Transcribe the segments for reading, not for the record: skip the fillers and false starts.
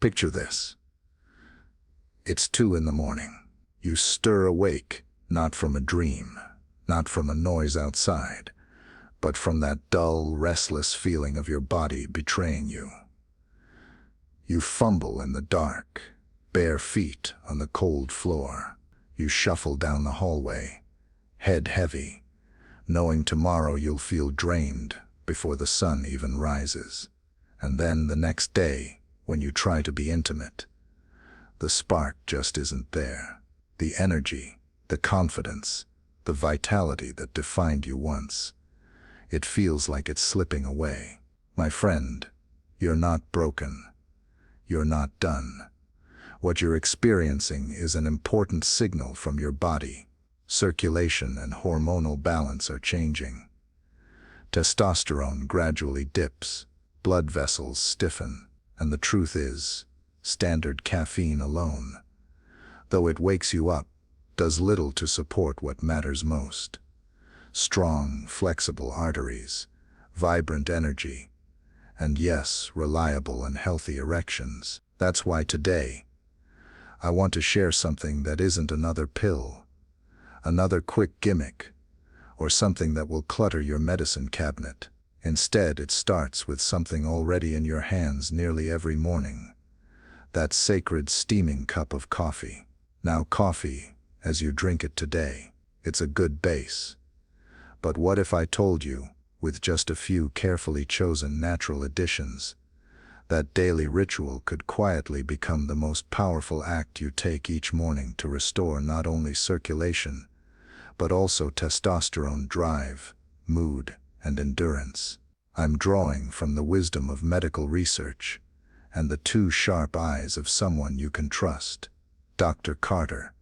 Picture this. It's 2 in the morning. You stir awake, not from a dream, not from a noise outside, but from that dull, restless feeling of your body betraying you. You fumble in the dark, bare feet on the cold floor. You shuffle down the hallway, head heavy, knowing tomorrow you'll feel drained before the sun even rises. And then the next day, when you try to be intimate, the spark just isn't there. The energy, the confidence, the vitality that defined you once. It feels like it's slipping away. My friend, you're not broken. You're not done. What you're experiencing is an important signal from your body. Circulation and hormonal balance are changing. Testosterone gradually dips, blood vessels stiffen, and the truth is, standard caffeine alone, though it wakes you up, does little to support what matters most. Strong, flexible arteries, vibrant energy, and yes, reliable and healthy erections. That's why today, I want to share something that isn't another pill, another quick gimmick, or something that will clutter your medicine cabinet. Instead, it starts with something already in your hands nearly every morning. That sacred steaming cup of coffee. Now coffee, as you drink it today, it's a good base. But what if I told you, with just a few carefully chosen natural additions, that daily ritual could quietly become the most powerful act you take each morning to restore not only circulation, but also testosterone drive, mood, and endurance? I'm drawing from the wisdom of medical research and the 2 sharp eyes of someone you can trust, Dr. Carter,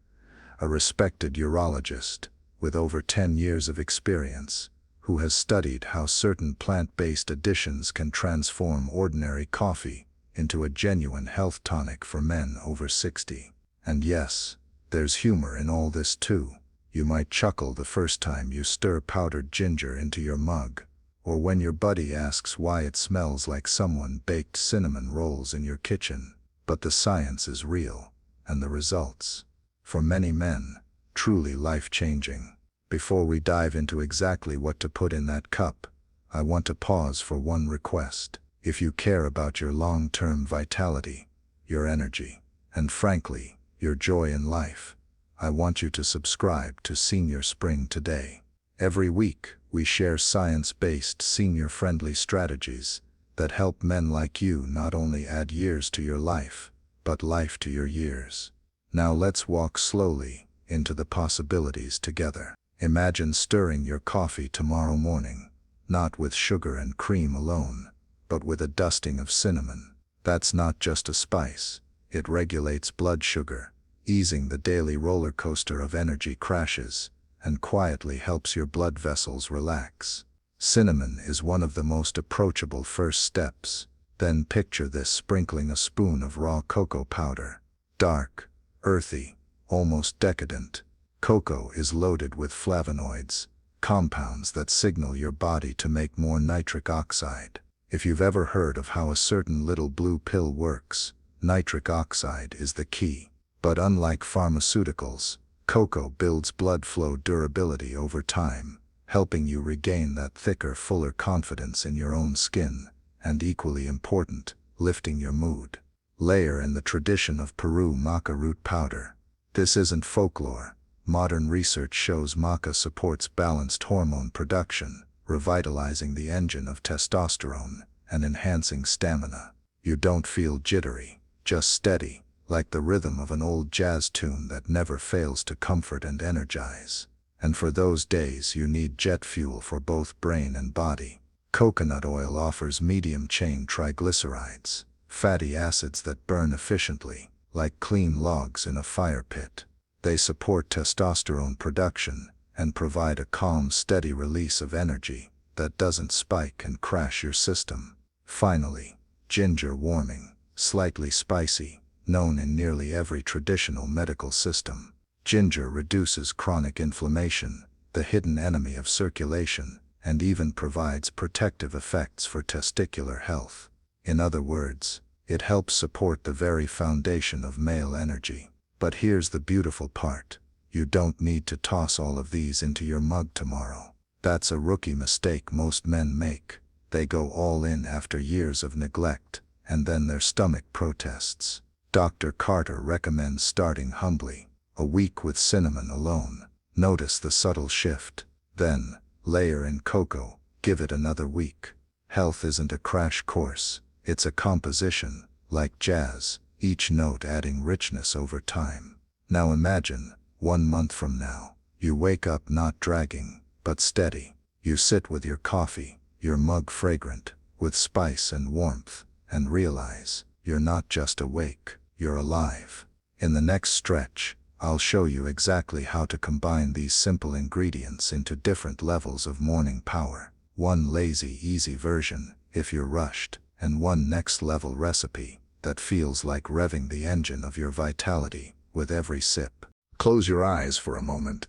a respected urologist with over 10 years of experience, who has studied how certain plant-based additions can transform ordinary coffee into a genuine health tonic for men over 60. And yes, there's humor in all this too. You might chuckle the first time you stir powdered ginger into your mug, or when your buddy asks why it smells like someone baked cinnamon rolls in your kitchen. But the science is real, and the results, for many men, truly life-changing. Before we dive into exactly what to put in that cup, I want to pause for one request. If you care about your long-term vitality, your energy, and frankly, your joy in life, I want you to subscribe to Senior Spring today. Every week, we share science-based, senior-friendly strategies that help men like you not only add years to your life, but life to your years. Now let's walk slowly into the possibilities together. Imagine stirring your coffee tomorrow morning, not with sugar and cream alone, but with a dusting of cinnamon. That's not just a spice. It regulates blood sugar, easing the daily roller coaster of energy crashes, and quietly helps your blood vessels relax. Cinnamon is one of the most approachable first steps. Then picture this: sprinkling a spoon of raw cocoa powder. Dark, earthy, almost decadent. Cocoa is loaded with flavonoids, compounds that signal your body to make more nitric oxide. If you've ever heard of how a certain little blue pill works, nitric oxide is the key. But unlike pharmaceuticals, cocoa builds blood flow durability over time, helping you regain that thicker, fuller confidence in your own skin, and equally important, lifting your mood. Layer in the tradition of Peru maca root powder. This isn't folklore. Modern research shows maca supports balanced hormone production, revitalizing the engine of testosterone and enhancing stamina. You don't feel jittery, just steady, like the rhythm of an old jazz tune that never fails to comfort and energize. And for those days you need jet fuel for both brain and body, coconut oil offers medium-chain triglycerides, fatty acids that burn efficiently, like clean logs in a fire pit. They support testosterone production and provide a calm, steady release of energy that doesn't spike and crash your system. Finally, ginger warming, slightly spicy, known in nearly every traditional medical system. Ginger reduces chronic inflammation, the hidden enemy of circulation, and even provides protective effects for testicular health. In other words, It helps support the very foundation of male energy. But here's the beautiful part. You don't need to toss all of these into your mug tomorrow. That's a rookie mistake most men make. They go all in after years of neglect, and then their stomach protests. Dr. Carter recommends starting humbly, a week with cinnamon alone. Notice the subtle shift. Then, layer in cocoa, give it another week. Health isn't a crash course, it's a composition, like jazz, each note adding richness over time. Now imagine, 1 month from now, you wake up not dragging, but steady. You sit with your coffee, your mug fragrant, with spice and warmth, and realize, you're not just awake, you're alive. In the next stretch, I'll show you exactly how to combine these simple ingredients into different levels of morning power. One lazy, easy version, if you're rushed, and one next-level recipe that feels like revving the engine of your vitality with every sip. Close your eyes for a moment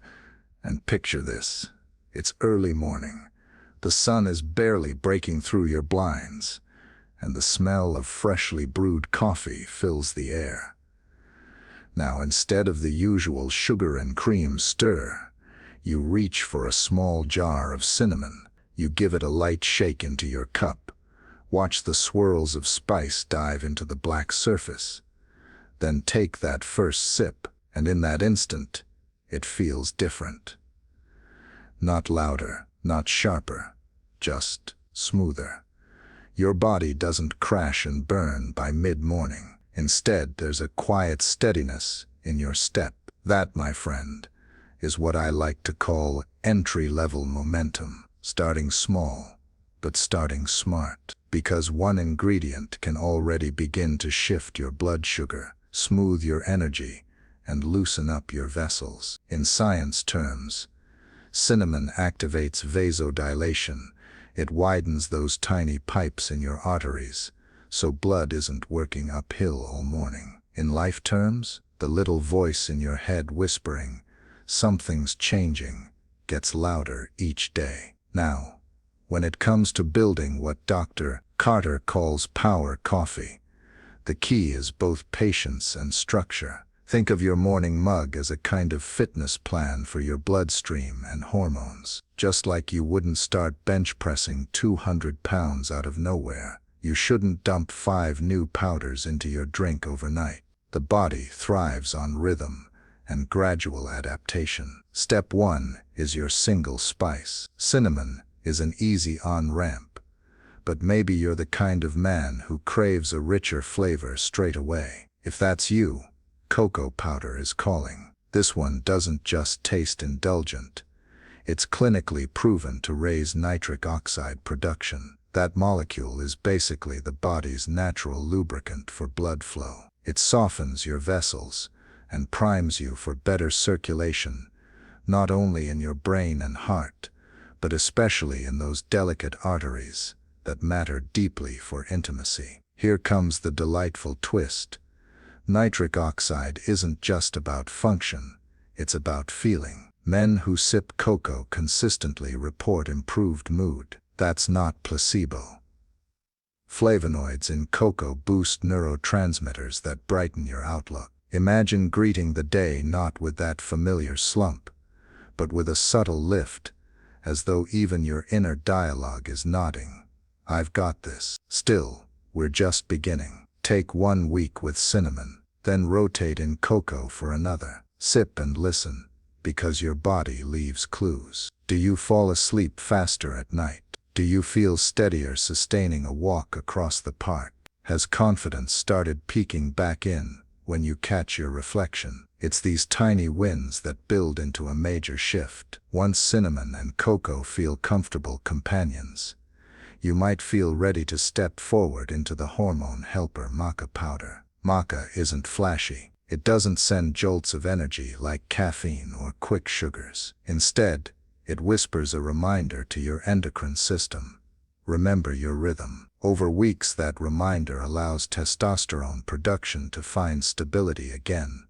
and picture this. It's early morning. The sun is barely breaking through your blinds, and the smell of freshly brewed coffee fills the air. Now, instead of the usual sugar and cream stir, you reach for a small jar of cinnamon. You give it a light shake into your cup. Watch the swirls of spice dive into the black surface. Then take that first sip, and in that instant, it feels different. Not louder, not sharper, just smoother. Your body doesn't crash and burn by mid-morning. Instead, there's a quiet steadiness in your step. That, my friend, is what I like to call entry-level momentum. Starting small, but starting smart. Because one ingredient can already begin to shift your blood sugar, smooth your energy, and loosen up your vessels. In science terms, cinnamon activates vasodilation. It widens those tiny pipes in your arteries, so blood isn't working uphill all morning. In life terms, the little voice in your head whispering, "Something's changing," gets louder each day. Now, when it comes to building what Dr. Carter calls power coffee, the key is both patience and structure. Think of your morning mug as a kind of fitness plan for your bloodstream and hormones. Just like you wouldn't start bench pressing 200 pounds out of nowhere, you shouldn't dump 5 new powders into your drink overnight. The body thrives on rhythm and gradual adaptation. Step 1 is your single spice. Cinnamon is an easy on-ramp, but maybe you're the kind of man who craves a richer flavor straight away. If that's you, cocoa powder is calling. This one doesn't just taste indulgent. It's clinically proven to raise nitric oxide production. That molecule is basically the body's natural lubricant for blood flow. It softens your vessels and primes you for better circulation, not only in your brain and heart, but especially in those delicate arteries that matter deeply for intimacy. Here comes the delightful twist. Nitric oxide isn't just about function, it's about feeling. Men who sip cocoa consistently report improved mood. That's not placebo. Flavonoids in cocoa boost neurotransmitters that brighten your outlook. Imagine greeting the day not with that familiar slump, but with a subtle lift, as though even your inner dialogue is nodding. I've got this. Still, we're just beginning. Take 1 week with cinnamon, then rotate in cocoa for another. Sip and listen, because your body leaves clues. Do you fall asleep faster at night? Do you feel steadier sustaining a walk across the park? Has confidence started peeking back in when you catch your reflection? It's these tiny wins that build into a major shift. Once cinnamon and cocoa feel comfortable companions, you might feel ready to step forward into the hormone helper maca powder. Maca isn't flashy. It doesn't send jolts of energy like caffeine or quick sugars. Instead, it whispers a reminder to your endocrine system. Remember your rhythm. Over weeks, that reminder allows testosterone production to find stability again,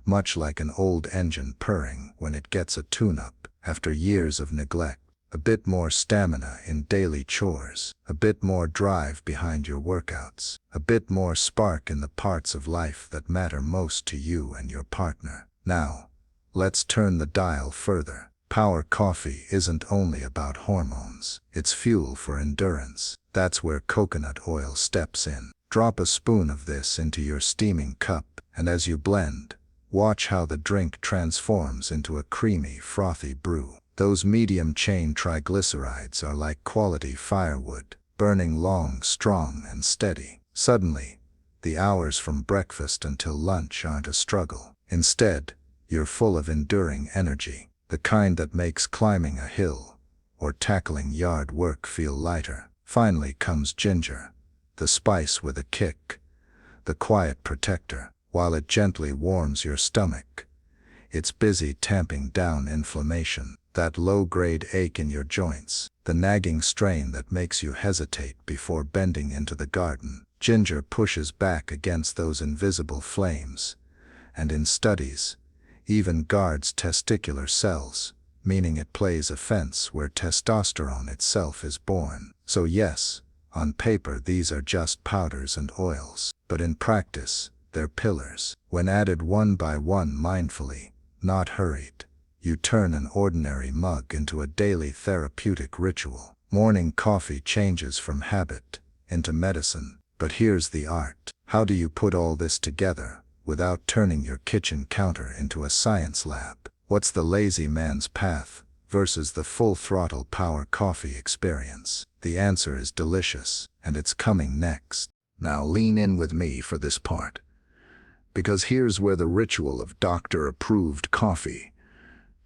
much like an old engine purring when it gets a tune-up. After years of neglect, a bit more stamina in daily chores, a bit more drive behind your workouts, a bit more spark in the parts of life that matter most to you and your partner. Now, let's turn the dial further. Power coffee isn't only about hormones, it's fuel for endurance. That's where coconut oil steps in. Drop a spoon of this into your steaming cup, and as you blend, watch how the drink transforms into a creamy, frothy brew. Those medium-chain triglycerides are like quality firewood, burning long, strong, and steady. Suddenly, the hours from breakfast until lunch aren't a struggle. Instead, you're full of enduring energy, the kind that makes climbing a hill or tackling yard work feel lighter. Finally comes ginger, the spice with a kick, the quiet protector. While it gently warms your stomach, it's busy tamping down inflammation, that low-grade ache in your joints, the nagging strain that makes you hesitate before bending into the garden. Ginger pushes back against those invisible flames, and in studies, even guards testicular cells, meaning it plays a fence where testosterone itself is born. So yes, on paper these are just powders and oils, but in practice, they're pillars. When added one by one mindfully, not hurried, you turn an ordinary mug into a daily therapeutic ritual. Morning coffee changes from habit into medicine. But here's the art. How do you put all this together without turning your kitchen counter into a science lab? What's the lazy man's path versus the full-throttle power coffee experience? The answer is delicious, and it's coming next. Now lean in with me for this part, because here's where the ritual of doctor-approved coffee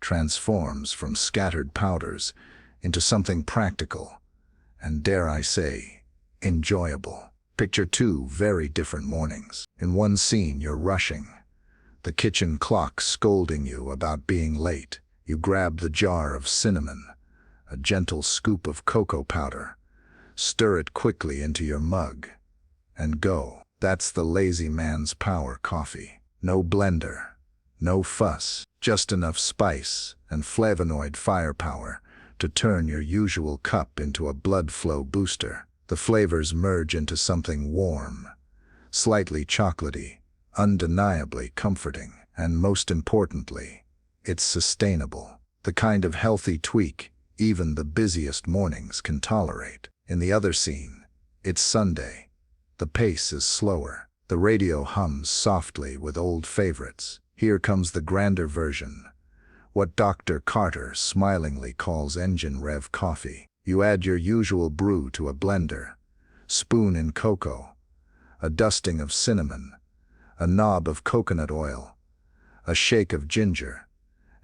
transforms from scattered powders into something practical and, dare I say, enjoyable. Picture two very different mornings. In one scene, you're rushing, the kitchen clock scolding you about being late. You grab the jar of cinnamon, a gentle scoop of cocoa powder, stir it quickly into your mug, and go. That's the lazy man's power coffee. No blender, no fuss, just enough spice and flavonoid firepower to turn your usual cup into a blood flow booster. The flavors merge into something warm, slightly chocolatey, undeniably comforting, and most importantly, it's sustainable. The kind of healthy tweak even the busiest mornings can tolerate. In the other scene, it's Sunday. The pace is slower. The radio hums softly with old favorites. Here comes the grander version, what Dr. Carter smilingly calls engine rev coffee. You add your usual brew to a blender, spoon in cocoa, a dusting of cinnamon, a knob of coconut oil, a shake of ginger,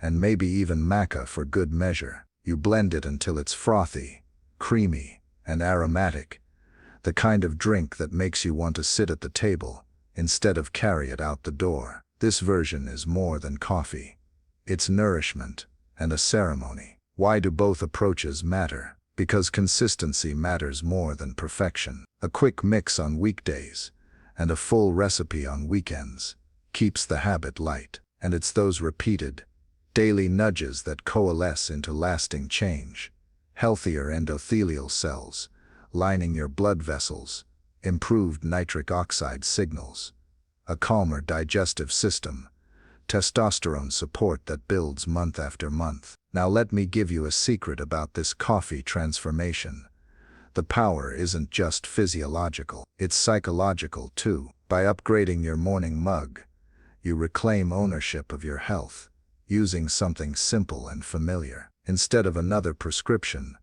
and maybe even maca for good measure. You blend it until it's frothy, creamy, and aromatic, the kind of drink that makes you want to sit at the table instead of carry it out the door. This version is more than coffee. It's nourishment and a ceremony. Why do both approaches matter? Because consistency matters more than perfection. A quick mix on weekdays and a full recipe on weekends keeps the habit light. And it's those repeated, daily nudges that coalesce into lasting change. Healthier endothelial cells lining your blood vessels, improved nitric oxide signals, a calmer digestive system, testosterone support that builds month after month. Now let me give you a secret about this coffee transformation. The power isn't just physiological, it's psychological too. By upgrading your morning mug, you reclaim ownership of your health, using something simple and familiar. Instead of another prescription,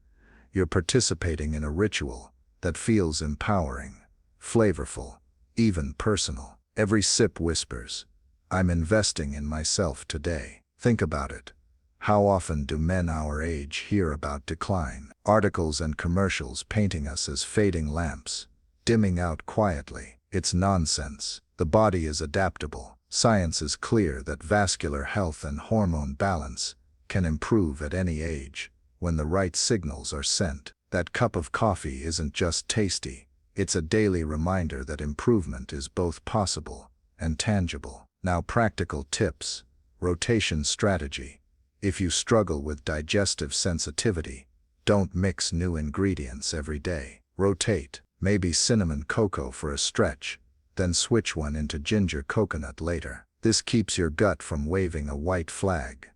you're participating in a ritual that feels empowering, flavorful, even personal. Every sip whispers, I'm investing in myself today. Think about it. How often do men our age hear about decline? Articles and commercials painting us as fading lamps, dimming out quietly. It's nonsense. The body is adaptable. Science is clear that vascular health and hormone balance can improve at any age when the right signals are sent. That cup of coffee isn't just tasty, it's a daily reminder that improvement is both possible and tangible. Now, practical tips. Rotation strategy. If you struggle with digestive sensitivity, Don't mix new ingredients every day. Rotate, maybe cinnamon cocoa for a stretch, then switch one into ginger coconut later. This keeps your gut from waving a white flag.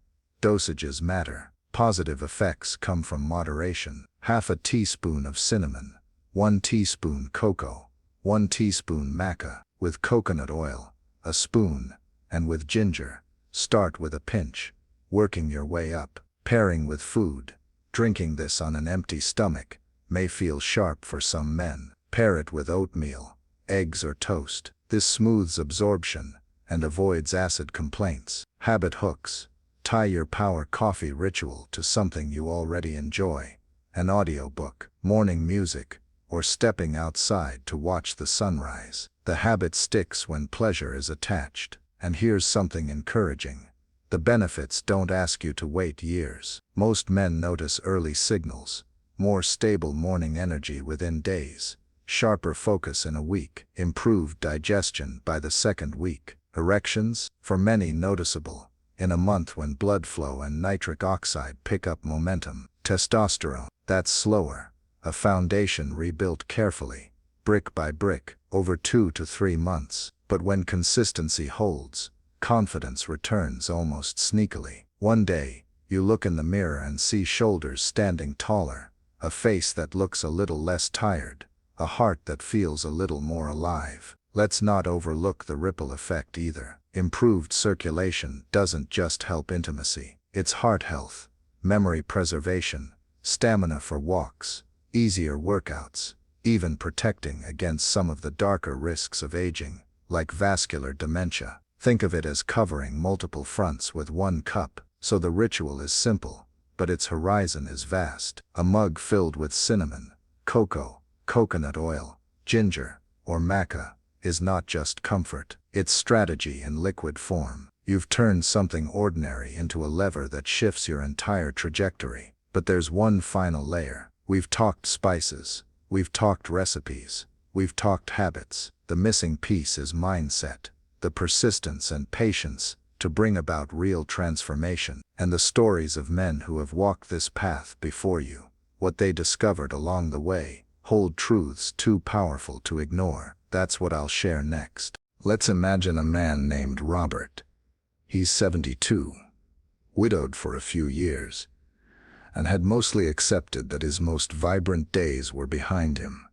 Dosages matter. Positive effects come from moderation. Half a teaspoon of cinnamon, 1 teaspoon cocoa, 1 teaspoon maca, with coconut oil, a spoon, and with ginger. Start with a pinch, working your way up. Pairing with food. Drinking this on an empty stomach may feel sharp for some men. Pair it with oatmeal, eggs or toast. This smooths absorption and avoids acid complaints. Habit hooks. Tie your power coffee ritual to something you already enjoy. An audiobook, morning music, or stepping outside to watch the sunrise. The habit sticks when pleasure is attached. And here's something encouraging. The benefits don't ask you to wait years. Most men notice early signals. More stable morning energy within days. Sharper focus in a week. Improved digestion by the second week. Erections, for many noticeable, in a month when blood flow and nitric oxide pick up momentum. Testosterone, that's slower. A foundation rebuilt carefully, brick by brick, over 2 to 3 months. But when consistency holds, confidence returns almost sneakily. One day, you look in the mirror and see shoulders standing taller, a face that looks a little less tired, a heart that feels a little more alive. Let's not overlook the ripple effect either. Improved circulation doesn't just help intimacy. It's heart health, memory preservation, stamina for walks, easier workouts, even protecting against some of the darker risks of aging, like vascular dementia. Think of it as covering multiple fronts with one cup. So the ritual is simple, but its horizon is vast. A mug filled with cinnamon, cocoa, coconut oil, ginger, or maca is not just comfort. It's strategy in liquid form. You've turned something ordinary into a lever that shifts your entire trajectory. But there's one final layer. We've talked spices, we've talked recipes, we've talked habits. The missing piece is mindset. The persistence and patience to bring about real transformation. And the stories of men who have walked this path before you, what they discovered along the way, hold truths too powerful to ignore. That's what I'll share next. Let's imagine a man named Robert. He's 72, widowed for a few years, and had mostly accepted that his most vibrant days were behind him.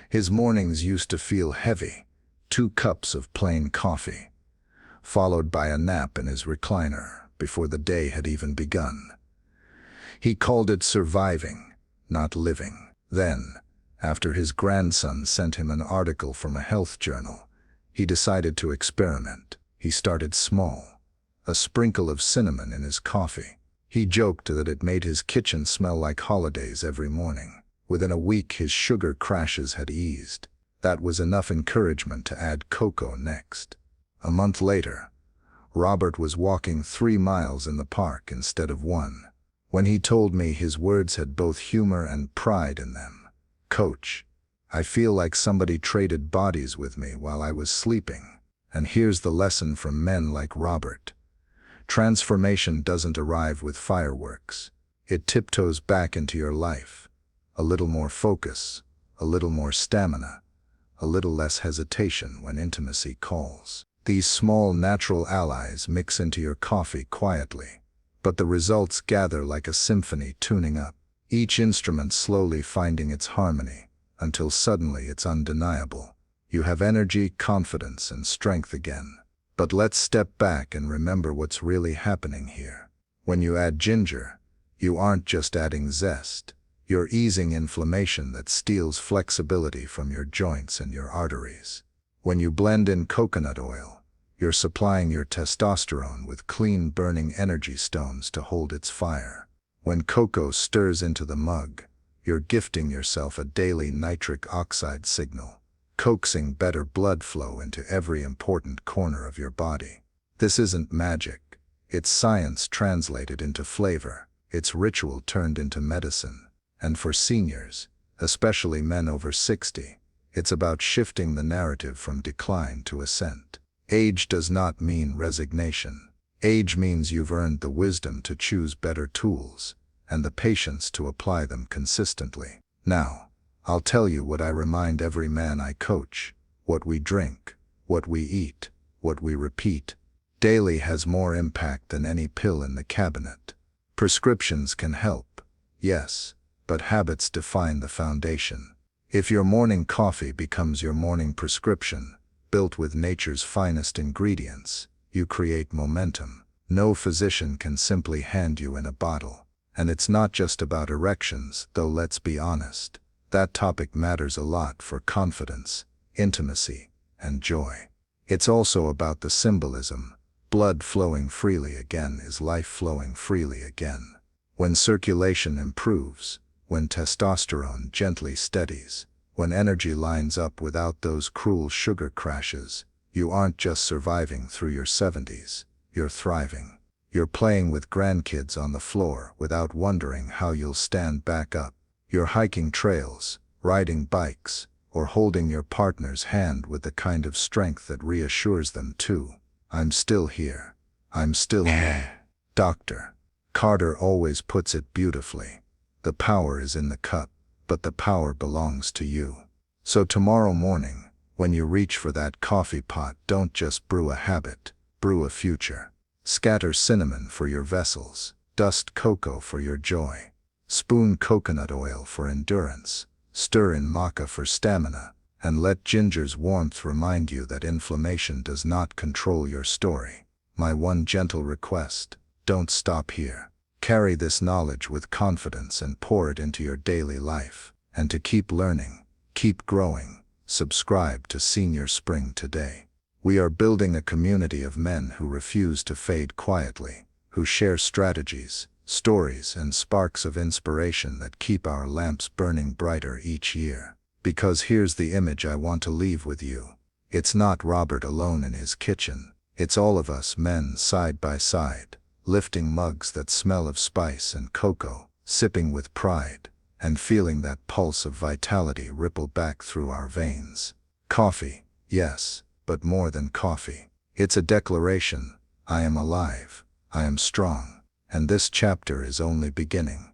His mornings used to feel heavy. 2 cups of plain coffee, followed by a nap in his recliner before the day had even begun. He called it surviving, not living. Then, after his grandson sent him an article from a health journal, he decided to experiment. He started small, a sprinkle of cinnamon in his coffee. He joked that it made his kitchen smell like holidays every morning. Within a week, his sugar crashes had eased. That was enough encouragement to add cocoa next. A month later, Robert was walking 3 miles in the park instead of 1. When he told me, his words had both humor and pride in them. "Coach, I feel like somebody traded bodies with me while I was sleeping." And here's the lesson from men like Robert. Transformation doesn't arrive with fireworks. It tiptoes back into your life. A little more focus, a little more stamina, a little less hesitation when intimacy calls. These small natural allies mix into your coffee quietly, but the results gather like a symphony tuning up, each instrument slowly finding its harmony, until suddenly it's undeniable. You have energy, confidence, and strength again. But let's step back and remember what's really happening here. When you add ginger, you aren't just adding zest. You're easing inflammation that steals flexibility from your joints and your arteries. When you blend in coconut oil, you're supplying your testosterone with clean burning energy stones to hold its fire. When cocoa stirs into the mug, you're gifting yourself a daily nitric oxide signal, coaxing better blood flow into every important corner of your body. This isn't magic. It's science translated into flavor. It's ritual turned into medicine. And for seniors, especially men over 60, it's about shifting the narrative from decline to ascent. Age does not mean resignation. Age means you've earned the wisdom to choose better tools, and the patience to apply them consistently. Now, I'll tell you what I remind every man I coach: what we drink, what we eat, what we repeat daily has more impact than any pill in the cabinet. Prescriptions can help, yes, but habits define the foundation. If your morning coffee becomes your morning prescription, built with nature's finest ingredients, you create momentum. No physician can simply hand you in a bottle. And it's not just about erections, though let's be honest. That topic matters a lot for confidence, intimacy, and joy. It's also about the symbolism. Blood flowing freely again is life flowing freely again. When circulation improves, when testosterone gently steadies, when energy lines up without those cruel sugar crashes, you aren't just surviving through your 70s, you're thriving. You're playing with grandkids on the floor without wondering how you'll stand back up. You're hiking trails, riding bikes, or holding your partner's hand with the kind of strength that reassures them too. I'm still here. I'm still here. Dr. Carter always puts it beautifully. The power is in the cup, but the power belongs to you. So tomorrow morning, when you reach for that coffee pot, don't just brew a habit, brew a future. Scatter cinnamon for your vessels, dust cocoa for your joy, spoon coconut oil for endurance, stir in maca for stamina, and let ginger's warmth remind you that inflammation does not control your story. My one gentle request: don't stop here. Carry this knowledge with confidence and pour it into your daily life. And to keep learning, keep growing, subscribe to Senior Spring today. We are building a community of men who refuse to fade quietly, who share strategies, stories, and sparks of inspiration that keep our lamps burning brighter each year. Because here's the image I want to leave with you. It's not Robert alone in his kitchen. It's all of us men side by side, lifting mugs that smell of spice and cocoa, sipping with pride, and feeling that pulse of vitality ripple back through our veins. Coffee, yes, but more than coffee. It's a declaration: I am alive, I am strong, and this chapter is only beginning.